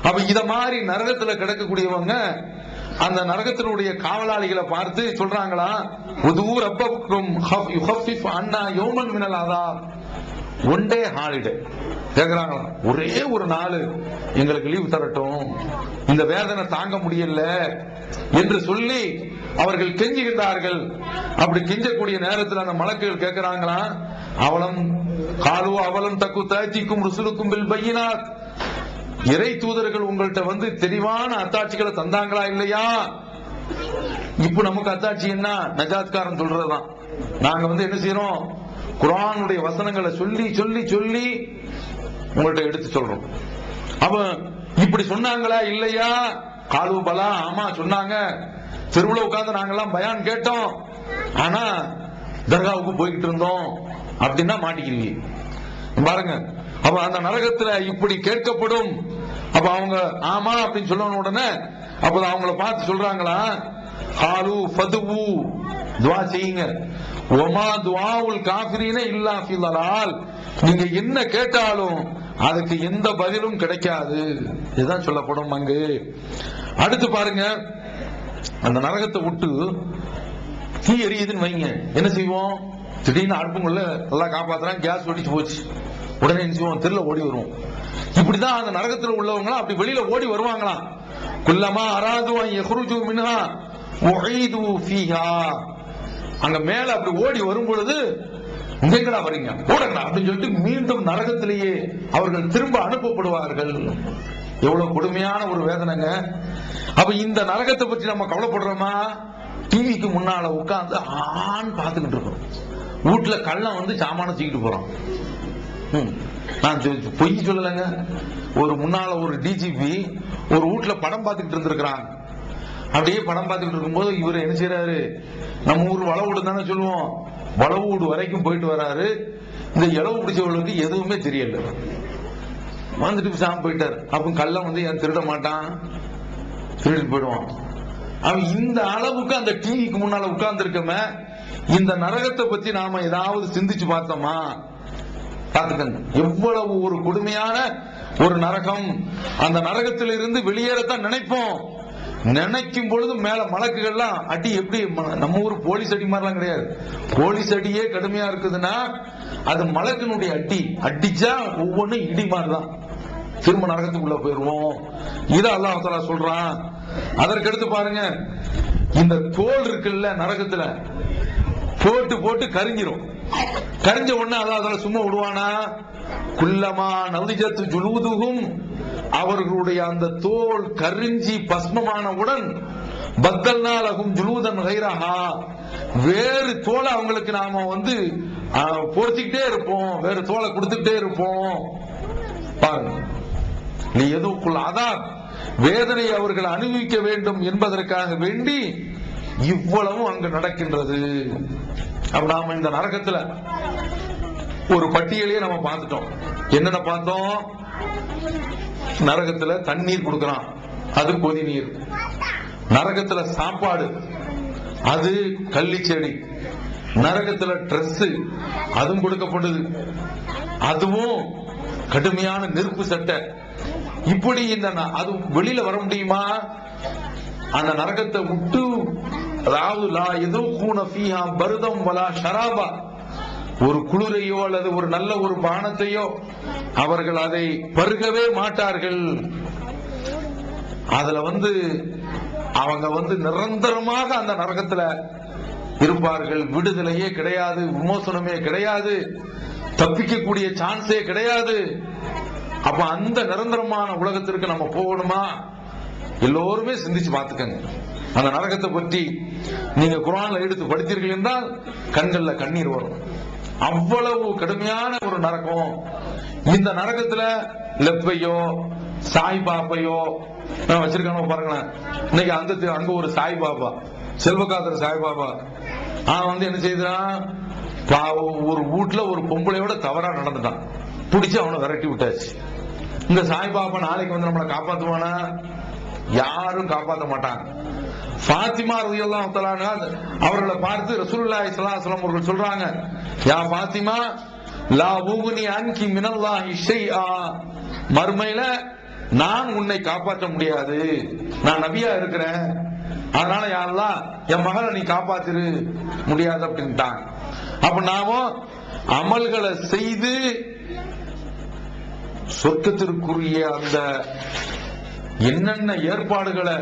அப்ப இத மாதிரி நரகத்துல கிடக்கக்கூடியவங்க அந்த நரகத்தினுடைய காவலாளிகளை பார்த்து சொல்றாங்களா, உதூர் அப்பக்கும் யுஹஃபிஃப் அன்னா யௌமன் மினல் அஸாப், ஒன் டே ஹாலிடே கேக்குறாங்களா, ஒரே ஒரு நாள் எங்களுக்கு லீவ் தரட்டும், இந்த வேதனை தாங்க முடியல என்று சொல்லி அவர்கள் கெஞ்சுகின்றார்கள். அப்படி கெஞ்சக்கூடிய நேரத்தில் அந்த மலக்குகள் கேட்கிறாங்களா, அவலம் தக்கு தாய்த்திக்கும் ருசுலுக்கும் பில் பையினாத், இறை தூதர்கள் உங்கள்கிட்ட வந்து தெளிவான அத்தாட்சிகளை தந்தாங்களா இல்லையா? இப்ப நமக்கு அத்தாட்சி என்ன? நஜாத்காரன் சொல்றதுதான். நாங்க வந்து என்ன செய்யறோம், குர்ஆனுடைய வசனங்களை சொல்லி சொல்லி சொல்லி உங்கள்கிட்ட எடுத்து சொல்றோம். அப்ப இப்படி சொன்னாங்களா இல்லையா? காலு பலா, ஆமா சொன்னாங்க, தெருவுல உட்கார்ந்து நாங்கெல்லாம் பயான் கேட்டோம், ஆனா தர்காவுக்கு போய்கிட்டு இருந்தோம் அப்படின்னா மாட்டிக்கிறீங்க பாருங்க. அப்ப அந்த நரகத்துல இப்படி கேட்கப்படும். அப்ப அவங்க ஆமா அப்படின்னு சொன்ன உடனே அப்ப அவங்கள பார்த்து சொல்றாங்களா, ஹாலு ஃபதுவு, துஆ செய்யுங்க, வமா துஆவுல் காஃபிரீன இல்லா ஃபி ضلال, நீங்க என்ன கேட்டாலும் அதுக்கு எந்த பதிலும் கிடைக்காது, இதுதான் சொல்லப்படும் அங்கு. அடுத்து பாருங்க, அந்த நரகத்தை விட்டு தீ எரியுதுன்னு வைங்க, என்ன செய்வோம்? திடீர்னு அடுப்புக்குள்ள நல்லா காப்பாத்துறாங்க, கேஸ் வெடிச்சு போச்சு, உடனே என்ன செய்வோம்? தெருல ஓடி வருவோம். இப்படிதான் அந்த நரகத்தில் உள்ளவங்களா அப்படி வெளியில ஓடி வருவாங்களாம். குல்லமா அராது அன் யக்ருஜு மின்ஹா உஈது ஃபீஹா, அங்க மேல அப்படி ஓடி வரும் பொழுது நீங்களா வரீங்க ஓடுங்க அப்படின்னு சொல்லிட்டு மீண்டும் நரகத்திலேயே அவர்கள் திரும்ப அனுப்பப்படுவார்கள். எவ்வளவு கொடுமையான ஒரு வேதனைங்க. அப்ப இந்த நரகத்தை பற்றி நம்ம கவலைப்படுறோமா? டிவிக்கு முன்னால உட்கார்ந்து ஆண் பார்த்துக்கிட்டு இருக்கோம். வீட்டுல கள்ளம் வந்து சாமான தூக்கிட்டு போறான். நான் பொய் சொல்லலைங்க. ஒரு முன்னால ஒரு டிஜிபி ஒரு வீட்டுல படம் பார்த்துக்கிட்டு இருந்திருக்கிறாங்க. அப்படியே படம் பார்த்துக்கிட்டு இருக்கும்போது இவர் என்ன செய்யறாரு, நம்ம ஊர் வளவூடு தானே சொல்லுவோம், வளவூடு வரைக்கும் போயிட்டு வராரு. இந்த இளவு பிடிச்சவர்களுக்கு எதுவுமே தெரியல, வந்துட்டு சாமி போயிட்டாரு. அப்ப கள்ளம் வந்து ஏன் திருட மாட்டான், திருடிட்டு போயிடுவான். அவன் இந்த அளவுக்கு அந்த டிவிக்கு முன்னால உட்கார்ந்து இருக்கமே. இந்த நரகத்தை பத்தி நாம ஏதாவது சிந்திச்சு பார்த்தோமா? பார்த்துக்கங்க, எவ்வளவு ஒரு கொடுமையான ஒரு நரகம். அந்த நரகத்தில் இருந்து வெளியேறத்தான் நினைப்போம். நினைக்கும் பொழுது மேல மலக்குகள்லாம் அடி, எப்படி நம்ம ஊர் போலீஸ் அடி மாதிரிலாம் கிடையாது. போலீஸ் அடியே கடுமையா இருக்குதுன்னா அது மலக்கினுடைய அடி, அடிச்சா ஒவ்வொன்றும் இடி மாதிரிதான். திரும்ப நரகத்துக்குள்ள போயிருவோம். இத அல்லாஹ் தஆலா சொல்றான். அதற்கடுத்து பாருங்க, இந்த தோல் இருக்குல்ல நரகத்துல, போட்டு போட்டு கரிஞ்சிரும். கரிஞ்ச உடனே அல்லாஹ் சும்மா விடுவானா? குல்லமா நலிஜத்து ஜுலூதுஹும், அவர்களுடைய அந்த தோல் கரிஞ்சி பஸ்மமானவுடன் பத்தல்னா லஹும் ஜுலூதன் கைரஹா, வேறு தோலை அவங்களுக்கு நாம வந்து பொறுத்திக்கிட்டே இருப்போம், வேறு தோலை கொடுத்துக்கிட்டே இருப்போம். பாருங்க, நீ எதுக்குள்ள அதாப், வேதனை அவர்கள் அனுபவிக்க வேண்டும் என்பதற்காக வேண்டி இவ்வளவும் அங்கு நடக்கின்றது. அப்ப நாம இந்த நரகத்துல ஒரு பட்டியலையே நம்ம பார்த்துட்டோம். என்னென்ன பார்த்தோம்? நரகத்துல தண்ணீர் கொடுக்கறான், அது கொதி நீர். நரகத்துல சாப்பாடு, அது கள்ளிச்செடி. நரகத்துல டிரெஸ், அதுவும் கொடுக்கப்படுது, அதுவும் கடுமையான நெருப்பு சட்டை. இப்படி இந்த அது வெளியில வர முடியுமா? அந்த நரகத்தை விட்டு, அதாவது லா யதுகூன ஃபீஹா பர்தம் வலா ஷராபா, ஒரு குளிரையோ அல்லது ஒரு நல்ல ஒரு பானத்தையோ அவர்கள் அதை பருகவே மாட்டார்கள். அதுல வந்து அவங்க வந்து நிரந்தரமாக அந்த நரகத்துல இருப்பார்கள். விடுதலையே கிடையாது, விமோசனமே கிடையாது, தப்பிக்கக்கூடிய சான்ஸே கிடையாது. அப்ப அந்த நிரந்தரமான உலகத்திற்கு நம்ம போகணுமா? எல்லோருமே சிந்திச்சு பார்த்துக்கங்க. அந்த நரகத்தை பற்றி நீங்க குர்ஆன்ல எடுத்து படித்தீர்கள் என்றால் கண்கள்ல கண்ணீர் வரும். அவ்வளவு கடுமையான ஒரு நரகம். இந்த நரகத்துல லெப்பையோ சாய்பாபையோ வச்சிருக்காங்க பாருங்களேன். இன்னைக்கு அங்க ஒரு சாய்பாபா, செல்வகாதர் சாய்பாபா, வந்து என்ன செய்தான், ஒரு வீட்டுல ஒரு பொம்பளையோட தவறா நடந்துட்டான், பிடிச்சு அவனை விரட்டி விட்டாச்சு. இந்த சாய்பாபா நாளைக்கு வந்து நம்மளை காப்பாத்துவானா? யாரும் காப்பாற்ற மாட்டாங்க. ஃபாத்திமா ரலியல்லாஹு தஆலா அவர்களை பார்த்து ரசூலுல்லாஹி ஸல்லல்லாஹு அலைஹி வஸல்லம் அவர்கள் சொல்றாங்க, யா ஃபாத்திமா லா உக்னி அன்கி மினல்லாஹி ஷைஆ, மறுமையில நான் உன்னை காப்பாற்ற முடியாது, நான் நபியா இருக்கிறேன், அதனால யா அல்லாஹ் என் மகளை நீ காப்பாத்திரு முடியாது அப்படின்ட்டான். அப்ப நாம அமல்களை செய்து சொர்க்கத்திற்குரிய அந்த என்னென்ன ஏற்பாடுகளை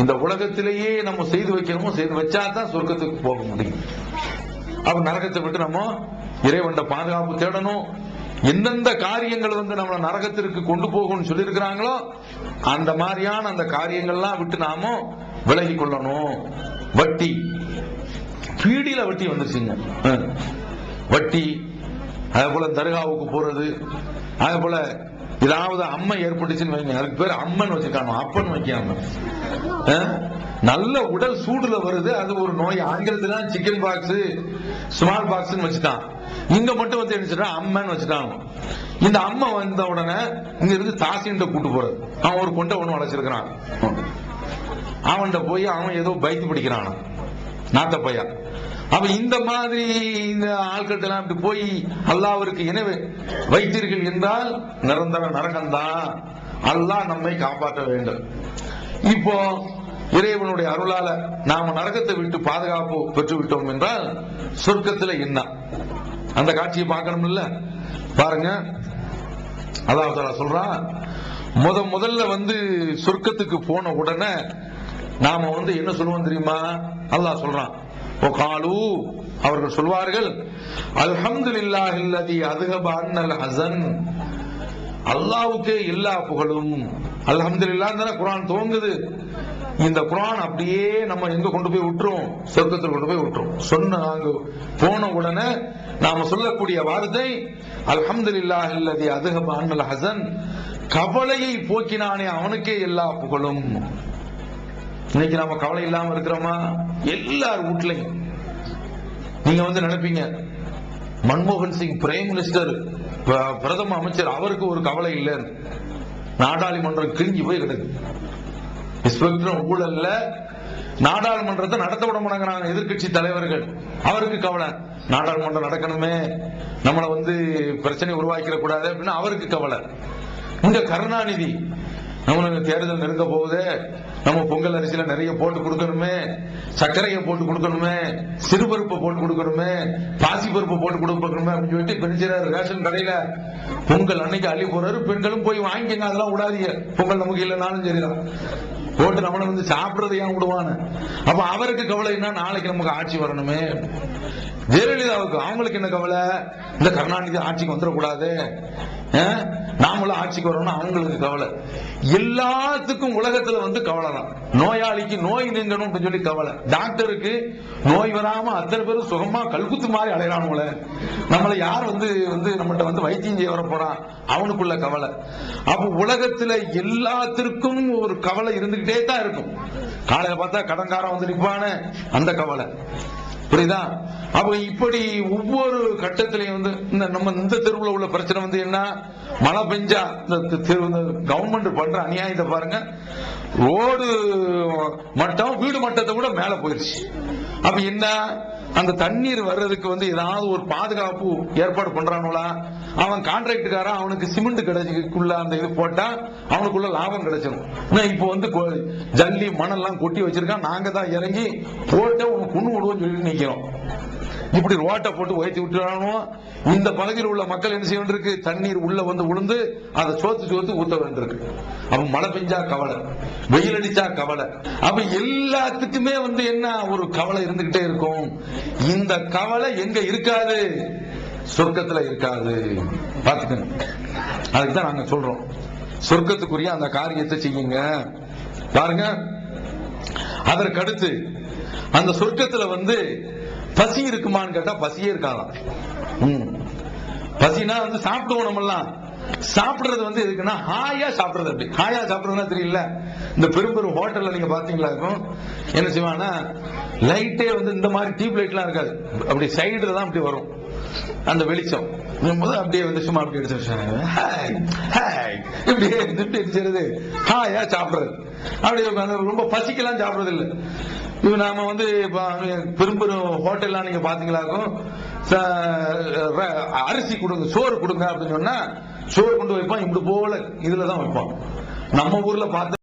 இந்த உலகத்திலேயே நம்ம செய்து வைக்கணுமோ செய்து வச்சாதான் சொர்க்கத்துக்கு போக முடியும். அப்ப நரகத்தை விட்டு நம்ம இறைவன் பாதுகாப்பு தேடணும். எந்தெந்த காரியங்கள் நம்மள நரகத்திற்கு கொண்டு போகும்னு சொல்லி இருக்கிறாங்களோ அந்த மாதிரியான அந்த காரியங்கள்லாம் விட்டு நாம விலகி கொள்ளணும். வட்டி, பீடியில வட்டி வந்துருச்சுங்க. வட்டி, அதே போல தர்காவுக்கு போறது, அதே போல ஏதாவது அம்மை ஏற்பட்டுச்சுன்னு வைங்க, அதுக்கு பேர் அம்மன் வச்சிருக்காங்க, அப்பன் வைக்காம. நல்ல உடல் சூடுல வருது, அது ஒரு நோய். ஆங்கிலத்துல சிக்கன் பாக்ஸ், ஸ்மால் பாக்ஸ் வச்சுட்டான். இங்க மட்டும் வந்து என்ன அம்மன் வச்சுட்டாங்க. இந்த அம்மா வந்த உடனே இங்க இருந்து தாசின்ட்ட கூட்டு போறது. அவன் ஒரு கொண்டை ஒண்ணு வளைச்சிருக்கிறான். அவன்கிட்ட போய் அவன் ஏதோ பைத்து பிடிக்கிறான், நாத்த பையா. அப்ப இந்த மாதிரி இந்த ஆட்கள் எல்லாம் இப்படி போய் அல்லாஹ்விற்கு இணை வைத்தீர்கள் என்றால் நிரந்தர நரகம்தான். அல்லாஹ் நம்மை காப்பாற்ற வேண்டும். இப்போ இறைவனுடைய அருளால நாம நரகத்தை விட்டு பாதுகாப்பு பெற்று விட்டோம் என்றால் சொர்க்கத்துல என்ன அந்த காட்சியை பார்க்கணும் இல்ல? பாருங்க, அல்லாஹ் தஆலா சொல்றான், முதல்ல வந்து சொர்க்கத்துக்கு போன உடனே நாம வந்து என்ன சொல்லுவோம் தெரியுமா? அல்லாஹ் சொல்றான், வகாலு, அவர்கள் சொல்வார்கள், அல்ஹம்துலில்லாஹில்லதி அதுஹப அன்னல் ஹஸன், அல்லாஹ்வுக்கே எல்லா புகழும். அல்ஹம்துலில்லாஹ் தான குர்ஆன் துவங்குது. இந்த குர்ஆன் அப்படியே நம்ம எங்க கொண்டு போய் விட்டுரும்? சொர்க்கத்தில் கொண்டு போய் விட்டுரும். சொன்னாங்க போன உடனே நாம சொல்லக்கூடிய வார்த்தை அல்ஹம்துலில்லாஹில்லதி அதுஹப அன்னல் ஹஸன், கவலையை போக்கினானே அவனுக்கே எல்லா புகழும். இன்னைக்கு நாம கவலை இல்லாம இருக்கிறோமா? எல்லார் வீட்லயும் நீங்க வந்து நினைப்பீங்க, மன்மோகன் சிங் பிரைம் மினிஸ்டர், பிரதம அமைச்சர், அவருக்கு ஒரு கவலை இல்லை. நாடாளுமன்றம் கிழிஞ்சு போய் கிடக்கு. இன்ஸ்பெக்டர் ஊழல்ல நாடாளுமன்றத்தை நடத்த விட மாட்டாங்க எதிர்கட்சி தலைவர்கள். அவருக்கு கவலை, நாடாளுமன்றம் நடக்கணுமே, நம்மளை வந்து பிரச்சனை உருவாக்கிட கூடாது அப்படின்னு அவருக்கு கவலை. இந்த கருணாநிதி, நம்மளுக்கு தேர்தல் நெருங்க போகுது, நம்ம பொங்கல் அரிசியில நிறைய போட்டு கொடுக்கணுமே, சர்க்கரையை போட்டு கொடுக்கணுமே, சிறுபருப்பை போட்டு கொடுக்கணுமே, பாசி பருப்பை போட்டு கொடுக்கணுமே அப்படின்னு சொல்லிட்டு பெருச்சாரு ரேஷன் கடையில பொங்கல் அன்னைக்கு அள்ளி போறாரு. பெண்களும் போய் வாங்கிக்கங்க, அதெல்லாம் விடாதீங்க, பொங்கல் நமக்கு இல்லைனாலும் சரிதான், போட்டு நம்மளை வந்து சாப்பிடுறது ஏன் விடுவான்னு. அப்ப அவருக்கு கவலை என்ன? நாளைக்கு நமக்கு ஆட்சி வரணுமே. ஜெயலலிதாவுக்கு அவங்களுக்கு என்ன கவலை? இந்த கருணாநிதி ஆட்சிக்கு வந்துடக்கூடாது, நாமளும் ஆட்சிக்கு வரணும், அவங்களுக்கு கவலை. எல்லாத்துக்கும் உலகத்துல வந்து கவலை தான். நோயாளிக்கு நோய் நீங்கணும் சொல்லி கவலை, டாக்டருக்கு நோய் வராம அத்தனை பேரும் சுகமா கல்குத்து மாதிரி அலையறானுங்கள, நம்மளை யார் வந்து நம்மகிட்ட வந்து வைத்தியம் செய்ய வர போறான், அவனுக்குள்ள கவலை. அப்ப உலகத்துல எல்லாத்திற்கும் ஒரு கவலை இருந்துகிட்டே தான் இருக்கும். காலையில பார்த்தா கடன்காரன் வந்து நிற்பான அந்த கவலை, புரியுதா? அப்ப இப்படி ஒவ்வொரு கட்டத்திலையும் வந்து நம்ம இந்த தெருவுல உள்ள பிரச்சனை வந்து என்ன? மழை பெஞ்சா இந்த கவர்மெண்ட் பண்ற அநியாயத்தை பாருங்க. ரோடு மட்டம் வீடு மட்டத்தை கூட மேல போயிருச்சு. அப்ப என்ன? அந்த தண்ணீர் வர்றதுக்கு வந்து ஏதாவது ஒரு பாதுகாப்பு ஏற்பாடு பண்றானுங்களா? அவன் கான்ட்ராக்டுக்காரன் அவனுக்கு சிமெண்ட் கிடைக்குள்ள அந்த இது போட்டா அவனுக்குள்ள லாபம் கிடைச்சிடும். இப்போ வந்து ஜல்லி மணல்லாம் கொட்டி வச்சிருக்கான், நாங்க தான் இறங்கி போட்டு உனக்கு குண்ணு விடுவோம் சொல்லி நிக்கிறோம். இப்படி ரோட்டை போட்டு உயர்த்தி விட்டுறானோ இந்த பகுதியில் உள்ள மக்கள் என்ன செய்ய வேண்டியிருக்கு? தண்ணீர் உள்ள வந்து விழுந்து அதை சோத்து ஊத்த வேண்டியிருக்கு. அப்ப மழை பெஞ்சா கவலை, வெயில் அடிச்சா கவலை. அப்ப எல்லாத்துக்குமே வந்து என்ன ஒரு கவலை இருந்துகிட்டே இருக்கும். இந்த கவலை எங்க இருக்காது? சொர்க்கத்துல இருக்காது. பாத்துக்கணும். அதுக்குதான் நாங்க சொல்றோம், சொர்க்கத்துக்குரிய அந்த காரியத்தை செய்யுங்க. பாருங்க, அதற்கடுத்து அந்த சொர்க்கத்துல வந்து பசி இருக்குமான்னு கேட்டா பசியே இருக்காதான். பசினா வந்து சாப்பிடுவோம், நம்ம எல்லாம் சாப்பிடுறது வந்து எதுக்குன்னா ஹாயா சாப்பிடுறது. அப்படி ஹாயா சாப்பிடுறதுன்னா தெரியல, இந்த பெரும் பெரும் ஹோட்டல்ல நீங்க பாத்தீங்களா இருக்கும், என்ன செய்வானா லைட்டே வந்து இந்த மாதிரி டியூப் லைட் எல்லாம் இருக்காது, அப்படி சைடுல தான் அப்படி வரும் அந்த வெளிச்சம். அப்படியே வந்து சும்மா அப்படி எடுத்து இப்படி அடிச்சிருது, ஹாயா சாப்பிடுறது. அப்படி ரொம்ப பசிக்கெல்லாம் சாப்பிடுறது இல்லை. இது நாம வந்து பெரும் பெரும் ஹோட்டல்லாம் நீங்க பாத்தீங்களாக்கும், அரிசி கொடுங்க, சோறு கொடுங்க அப்படின்னு சொன்னா சோறு கொண்டு வைப்பான், இப்படி போல இதுலதான் வைப்பான். நம்ம ஊர்ல பார்த்த